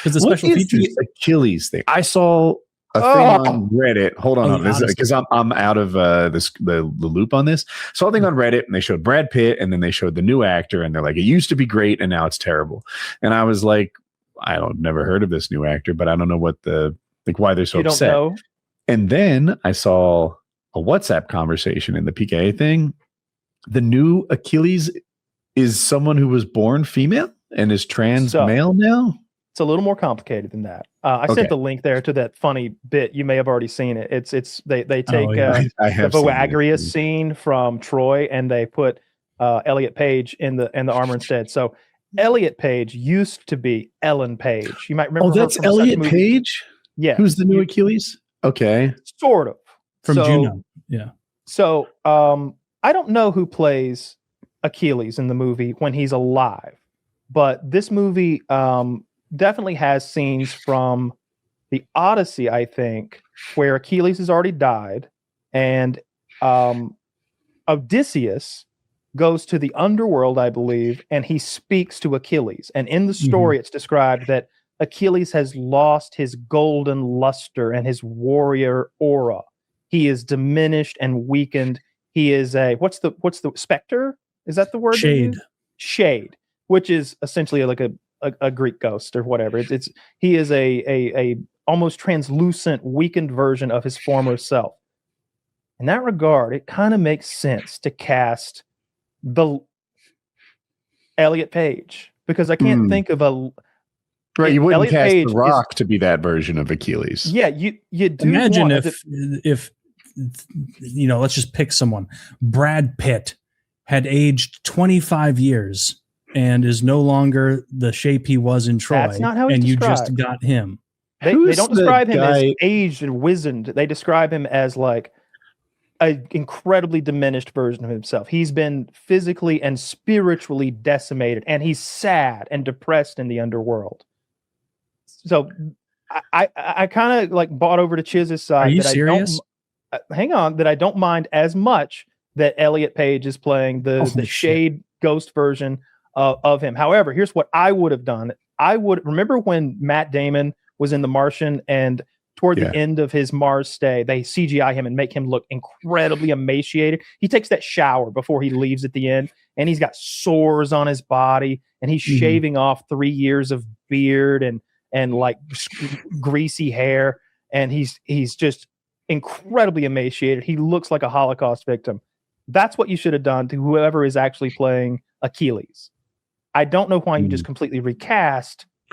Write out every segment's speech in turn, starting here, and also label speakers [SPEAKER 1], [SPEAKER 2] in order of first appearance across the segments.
[SPEAKER 1] because the
[SPEAKER 2] What
[SPEAKER 1] special
[SPEAKER 2] is
[SPEAKER 1] features.
[SPEAKER 2] the Achilles thing? I saw a thing on Reddit. Hold on, because I'm out of the loop on this. Saw a thing on Reddit, and they showed Brad Pitt, and then they showed the new actor, and they're like, it used to be great, and now it's terrible. And I was like, never heard of this new actor, but I don't know what why they're so upset. Don't know. And then I saw a WhatsApp conversation in the PKA thing. The new Achilles is someone who was born female and is trans male now.
[SPEAKER 3] It's a little more complicated than that. I sent the link there to that funny bit. You may have already seen it. They take the Voagrius scene from Troy and they put Elliot Page in the armor instead. So Elliot Page used to be Ellen Page. You might remember.
[SPEAKER 2] Oh, that's Elliot Page.
[SPEAKER 3] Yeah,
[SPEAKER 2] who's the new Achilles? Okay,
[SPEAKER 3] sort of
[SPEAKER 1] from Juno. Yeah.
[SPEAKER 3] So I don't know who plays Achilles in the movie when he's alive, but this movie definitely has scenes from the Odyssey, I think, where Achilles has already died, and Odysseus goes to the underworld, I believe, and he speaks to Achilles. And in the story, it's described that Achilles has lost his golden luster and his warrior aura. He is diminished and weakened. He is what's the specter? Is that the word? Shade, which is essentially like a Greek ghost or whatever. He is a almost translucent, weakened version of his former self. In that regard, it kind of makes sense to cast the Elliot Page, because I can't think of a
[SPEAKER 2] right. You wouldn't cast The Rock to be that version of Achilles.
[SPEAKER 3] Yeah, you do.
[SPEAKER 1] Imagine if let's just pick someone. Brad Pitt had aged 25 years and is no longer the shape he was in Troy.
[SPEAKER 3] That's not how he's described.
[SPEAKER 1] You just got him.
[SPEAKER 3] They don't describe him as aged and wizened. They describe him as like an incredibly diminished version of himself. He's been physically and spiritually decimated, and he's sad and depressed in the underworld. So I kind of like bought over to Chiz's side.
[SPEAKER 1] Are you serious?
[SPEAKER 3] Hang on, that I don't mind as much that Elliot Page is playing the shade ghost version of him. However, here's what I would have done. I would remember when Matt Damon was in The Martian, and toward the end of his Mars stay, they CGI him and make him look incredibly emaciated. He takes that shower before he leaves at the end, and he's got sores on his body, and he's shaving off 3 years of beard and like greasy hair, and he's just incredibly emaciated. He looks like a Holocaust victim. That's what you should have done to whoever is actually playing Achilles. I don't know why you just completely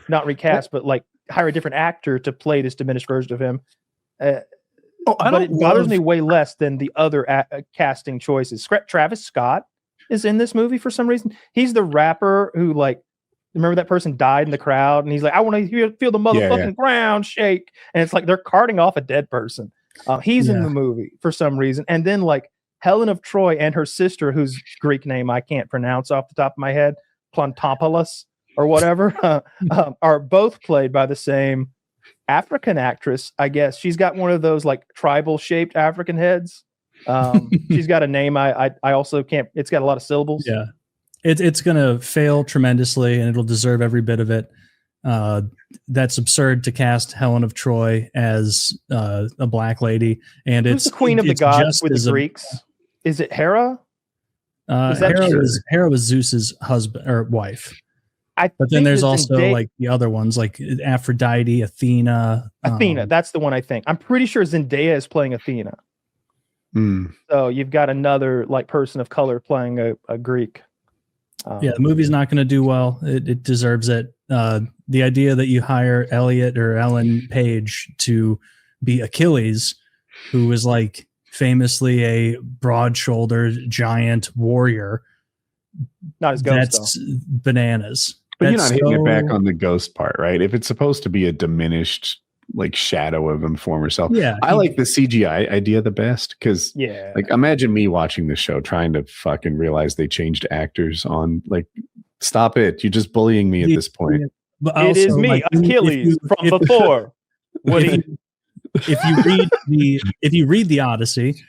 [SPEAKER 3] not recast, but like hire a different actor to play this diminished version of him. But it bothers me way less than the other casting choices. Travis Scott is in this movie for some reason. He's the rapper who, like, remember that person died in the crowd, and he's like, I want to feel the motherfucking ground shake. And it's like they're carting off a dead person. He's in the movie for some reason. And then like Helen of Troy and her sister, whose Greek name I can't pronounce off the top of my head, Plantopoulos or whatever, are both played by the same African actress, I guess. She's got one of those like tribal shaped African heads. She's got a name I also can't. It's got a lot of syllables.
[SPEAKER 1] Yeah, it's gonna fail tremendously, and it'll deserve every bit of it. That's absurd to cast Helen of Troy as a black lady, and
[SPEAKER 3] Who's the queen of the gods with the Greeks? Is it Hera?
[SPEAKER 1] Hera was Zeus's husband or wife. But then there's also like the other ones, like Aphrodite, Athena.
[SPEAKER 3] Athena, that's the one I think. I'm pretty sure Zendaya is playing Athena. So you've got another like person of color playing a Greek.
[SPEAKER 1] The movie's not going to do well. It deserves it. The idea that you hire Elliot or Ellen Page to be Achilles, who is like famously a broad-shouldered giant warrior,
[SPEAKER 3] not as ghost.
[SPEAKER 1] That's bananas.
[SPEAKER 2] But you're not hitting it back on the ghost part, right? If it's supposed to be a diminished like shadow of him former self.
[SPEAKER 1] Yeah.
[SPEAKER 2] I like the CGI idea the best because like imagine me watching the show trying to fucking realize they changed actors on like stop it. You're just bullying me at this point.
[SPEAKER 3] But also, it is me, like, Achilles from before.
[SPEAKER 1] If you read the Odyssey,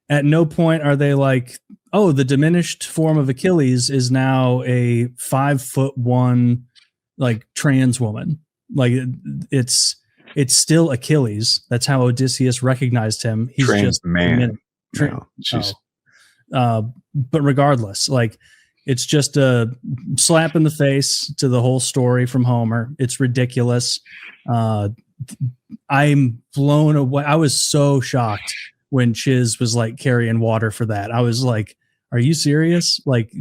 [SPEAKER 1] at no point are they like, oh, the diminished form of Achilles is now a 5'1" like trans woman. Like it's still Achilles. That's how Odysseus recognized him. He's just
[SPEAKER 2] man.
[SPEAKER 1] But regardless, like it's just a slap in the face to the whole story from Homer. It's ridiculous. I'm blown away. I was so shocked when Chiz was like carrying water for that. I was like, are you serious? Like,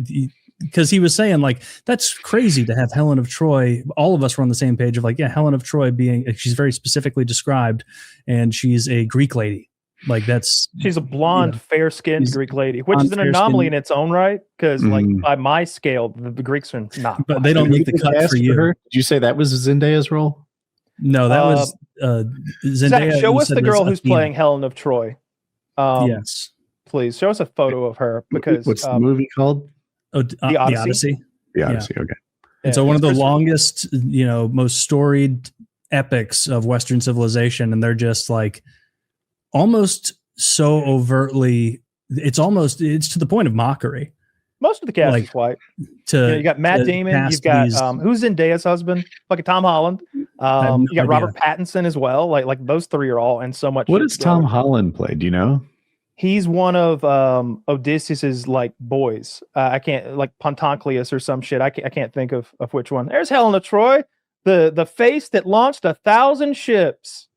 [SPEAKER 1] because he was saying like, that's crazy to have Helen of Troy. All of us were on the same page of like, yeah, Helen of Troy she's very specifically described, and she's a Greek lady. Like
[SPEAKER 3] she's a blonde, fair-skinned Greek lady, which is an anomaly in its own right. Because like by my scale, the Greeks are not.
[SPEAKER 1] But they don't make the cut for you.
[SPEAKER 2] Did you say that was Zendaya's role?
[SPEAKER 1] No, that was Zendaya.
[SPEAKER 3] Zach, show us the girl who's playing Helen of Troy.
[SPEAKER 1] Yes,
[SPEAKER 3] please show us a photo of her. Because
[SPEAKER 2] what's the movie called?
[SPEAKER 1] The Odyssey.
[SPEAKER 2] The Odyssey. Okay.
[SPEAKER 1] And so one of the longest, most storied epics of Western civilization, and they're just like almost so overtly. It's to the point of mockery.
[SPEAKER 3] Most of the cast is white. You got Matt Damon. You've got who's Zendaya's husband? Fucking Tom Holland. You got Robert Pattinson as well. Like those three are all in so much.
[SPEAKER 2] What does Tom Holland play? Do you know?
[SPEAKER 3] He's one of Odysseus's like boys. I can't like Pontoncleus or some shit. I can't think of which one. There's Helen of Troy, the face that launched 1,000 ships.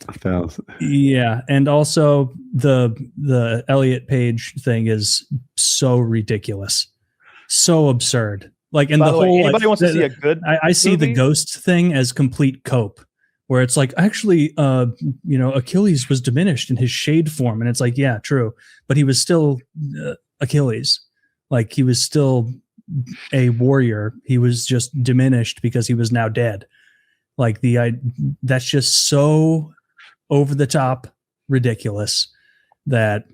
[SPEAKER 2] 1,000.
[SPEAKER 1] Yeah, and also the Elliot Page thing is so ridiculous, so absurd. Like, and the whole
[SPEAKER 3] anybody wants to see a good.
[SPEAKER 1] I see the ghost thing as complete cope, where it's like actually, Achilles was diminished in his shade form, and it's like, yeah, true, but he was still Achilles. Like he was still a warrior. He was just diminished because he was now dead. Like that's just so over the top ridiculous that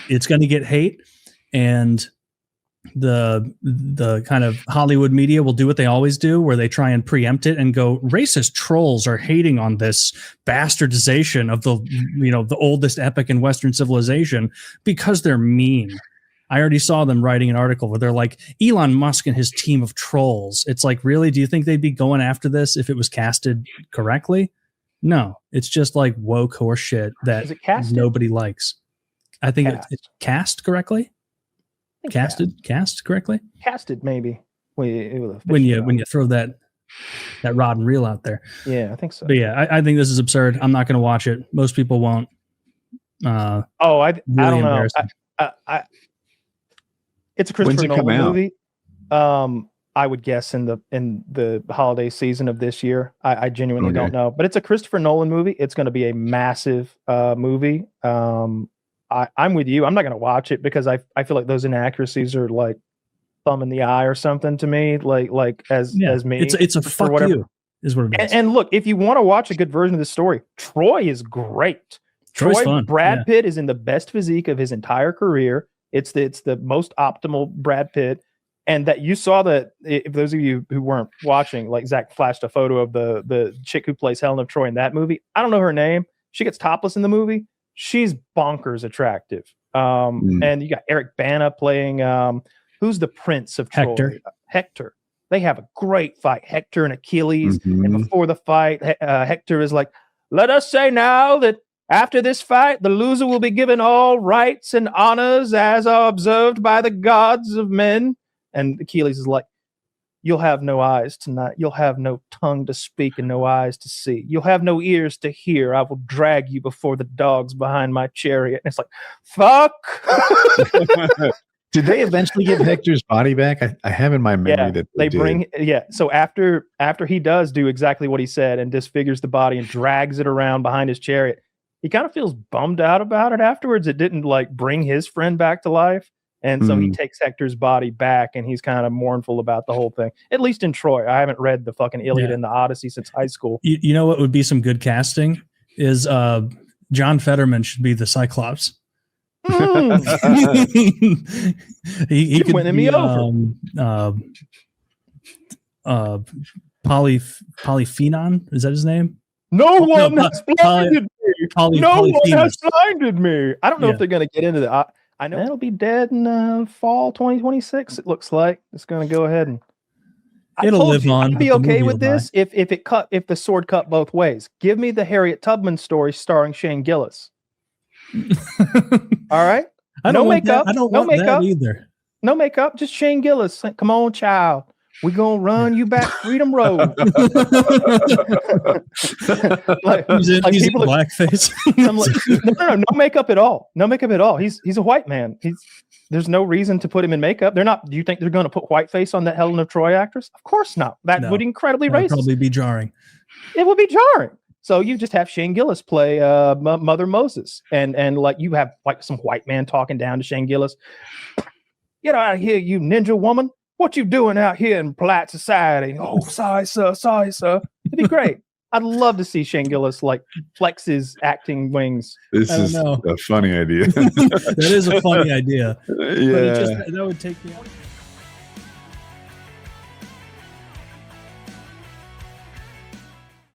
[SPEAKER 1] it's going to get hate, and the kind of Hollywood media will do what they always do, where they try and preempt it and go, racist trolls are hating on this bastardization of the oldest epic in Western civilization because they're mean. I already saw them writing an article where they're like, Elon Musk and his team of trolls. It's like, really? Do you think they'd be going after this if it was casted correctly? No, it's just like woke horse shit that nobody likes. I think it's cast correctly. Cast correctly.
[SPEAKER 3] Casted maybe.
[SPEAKER 1] When you throw that rod and reel out there.
[SPEAKER 3] Yeah, I think so.
[SPEAKER 1] But yeah, I think this is absurd. I'm not going to watch it. Most people won't.
[SPEAKER 3] I don't know. It's a Christopher Nolan movie. I would guess in the holiday season of this year. I genuinely don't know, but it's a Christopher Nolan movie. It's going to be a massive movie. I'm with you. I'm not going to watch it because I feel like those inaccuracies are like thumb in the eye or something to me. Like as me,
[SPEAKER 1] it's a fuck whatever. You is what it is.
[SPEAKER 3] And look, if you want to watch a good version of the story, Troy is great.
[SPEAKER 1] Troy's fun.
[SPEAKER 3] Brad Pitt is in the best physique of his entire career. It's the most optimal Brad Pitt. And that you saw that, if those of you who weren't watching, like Zach flashed a photo of the chick who plays Helen of Troy in that movie. I don't know her name. She gets topless in the movie. She's bonkers attractive. And you got Eric Bana playing, who's the Prince of Troy? Hector. They have a great fight. Hector and Achilles. And before the fight, Hector is like, let us say now that after this fight, the loser will be given all rights and honors as are observed by the gods of men. And Achilles is like, you'll have no eyes tonight. You'll have no tongue to speak and no eyes to see. You'll have no ears to hear. I will drag you before the dogs behind my chariot. And it's like, fuck.
[SPEAKER 2] Did they eventually give Hector's body back? I have in my memory that they bring.
[SPEAKER 3] Yeah. So after he does do exactly what he said and disfigures the body and drags it around behind his chariot, he kind of feels bummed out about it afterwards. It didn't like bring his friend back to life. And so he takes Hector's body back and he's kind of mournful about the whole thing, at least in Troy. I haven't read the fucking Iliad and the Odyssey since high school.
[SPEAKER 1] You know what would be some good casting is John Fetterman should be the Cyclops. he could
[SPEAKER 3] winning me over.
[SPEAKER 1] Polyphenon, is that his name?
[SPEAKER 3] No one has blinded me. No one has blinded me. I don't know if they're going to get into the. I know it'll be dead in fall 2026. It looks like it's going to go ahead and.
[SPEAKER 1] It'll live on.
[SPEAKER 3] I'd be okay with this if the sword cut both ways. Give me the Harriet Tubman story starring Shane Gillis. All right.
[SPEAKER 1] No makeup. I don't want that either.
[SPEAKER 3] No makeup. Just Shane Gillis. Come on, child. We're gonna run you back Freedom Road.
[SPEAKER 1] He's in blackface.
[SPEAKER 3] No makeup at all. No makeup at all. He's a white man. There's no reason to put him in makeup. They're not. Do you think they're going to put whiteface on that Helen of Troy actress? Of course not. That would incredibly racist.
[SPEAKER 1] Probably be jarring.
[SPEAKER 3] It would be jarring. So you just have Shane Gillis play Mother Moses, and like you have like some white man talking down to Shane Gillis. Get out of here, you ninja woman. What you doing out here in polite society? Oh, sorry, sir. It'd be great. I'd love to see Shane Gillis like flex his acting wings.
[SPEAKER 2] This is a funny idea.
[SPEAKER 1] That is a funny idea.
[SPEAKER 2] Yeah.
[SPEAKER 1] That would take me out.